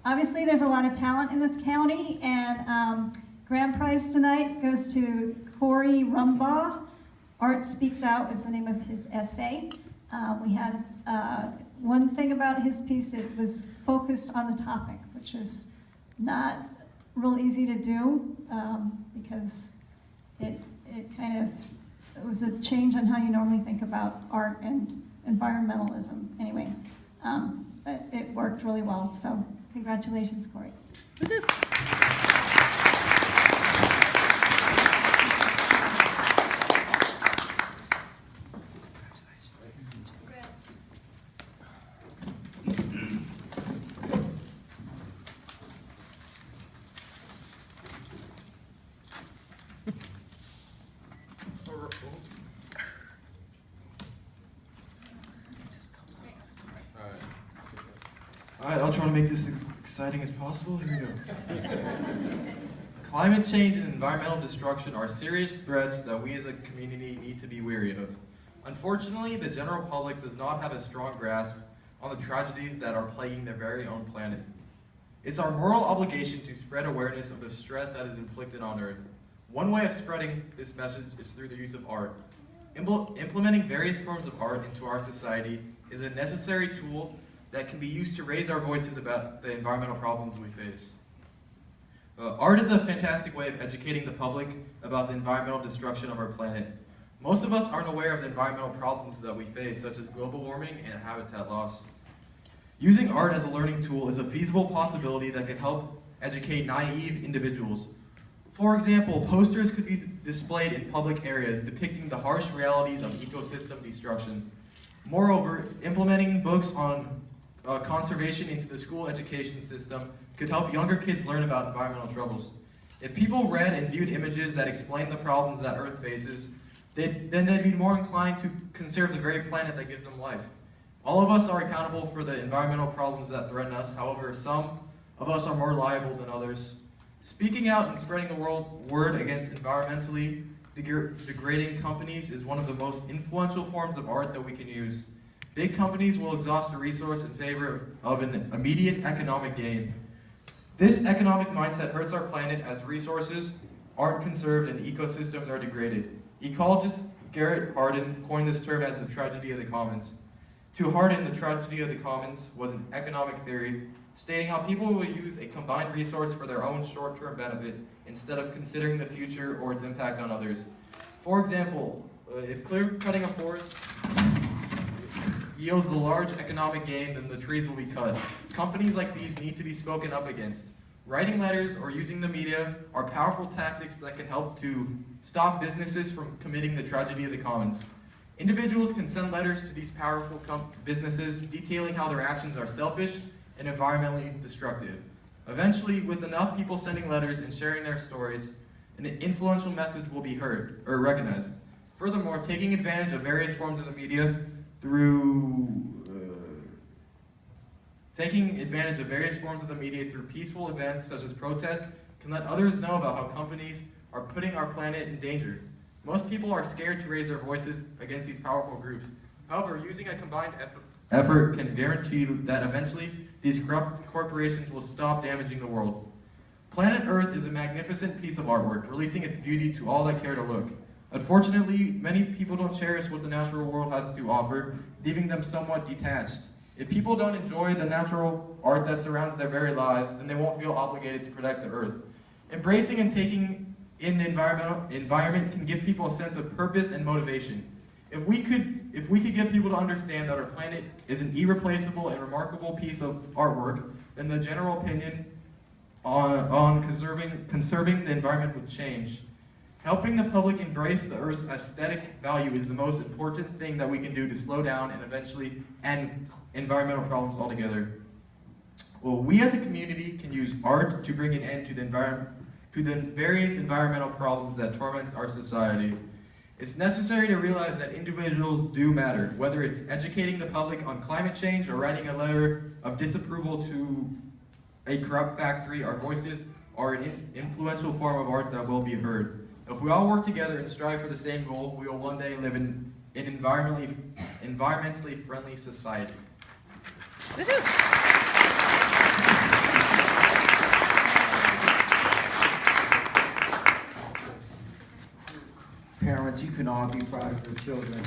Obviously, there's a lot of talent in this county, and grand prize tonight goes to Corey Rumbaugh. Art Speaks Out is the name of his essay. We had one thing about his piece, it was focused on the topic, which is not real easy to do because it was a change on how you normally think about art and environmentalism. Anyway, but it worked really well, so congratulations, Corey. Alright, I'll try to make this as exciting as possible. Here we go. Climate change and environmental destruction are serious threats that we as a community need to be wary of. Unfortunately, the general public does not have a strong grasp on the tragedies that are plaguing their very own planet. It's our moral obligation to spread awareness of the stress that is inflicted on Earth. One way of spreading this message is through the use of art. Implementing various forms of art into our society is a necessary tool that can be used to raise our voices about the environmental problems we face. Art is a fantastic way of educating the public about the environmental destruction of our planet. Most of us aren't aware of the environmental problems that we face, such as global warming and habitat loss. Using art as a learning tool is a feasible possibility that can help educate naive individuals. For example, posters could be displayed in public areas depicting the harsh realities of ecosystem destruction. Moreover, implementing books on conservation into the school education system could help younger kids learn about environmental troubles. If people read and viewed images that explain the problems that Earth faces, then they'd be more inclined to conserve the very planet that gives them life. All of us are accountable for the environmental problems that threaten us. However, some of us are more liable than others. Speaking out and spreading the word against environmentally degrading companies is one of the most influential forms of art that we can use. Big companies will exhaust a resource in favor of an immediate economic gain. This economic mindset hurts our planet as resources aren't conserved and ecosystems are degraded. Ecologist Garrett Hardin coined this term as the tragedy of the commons. To Hardin, the tragedy of the commons was an economic theory stating how people will use a combined resource for their own short-term benefit instead of considering the future or its impact on others. For example, if clear-cutting a forest yields a large economic gain, then the trees will be cut. Companies like these need to be spoken up against. Writing letters or using the media are powerful tactics that can help to stop businesses from committing the tragedy of the commons. Individuals can send letters to these powerful businesses detailing how their actions are selfish and environmentally destructive. Eventually, with enough people sending letters and sharing their stories, an influential message will be heard or recognized. Furthermore, taking advantage of various forms of the media through peaceful events such as protests can let others know about how companies are putting our planet in danger. Most people are scared to raise their voices against these powerful groups. However, using a combined effort can guarantee that eventually these corrupt corporations will stop damaging the world. Planet Earth is a magnificent piece of artwork, releasing its beauty to all that care to look. Unfortunately, many people don't cherish what the natural world has to offer, leaving them somewhat detached. If people don't enjoy the natural art that surrounds their very lives, then they won't feel obligated to protect the Earth. Embracing and taking in the environment can give people a sense of purpose and motivation. If we could get people to understand that our planet is an irreplaceable and remarkable piece of artwork, then the general opinion on conserving the environment would change. Helping the public embrace the Earth's aesthetic value is the most important thing that we can do to slow down and eventually end environmental problems altogether. Well, we as a community can use art to bring an end to the various environmental problems that torment our society. It's necessary to realize that individuals do matter, whether it's educating the public on climate change or writing a letter of disapproval to a corrupt factory. Our voices are an influential form of art that will be heard. If we all work together and strive for the same goal, we will one day live in an environmentally friendly society. Woohoo! parents, you can all be proud of your children.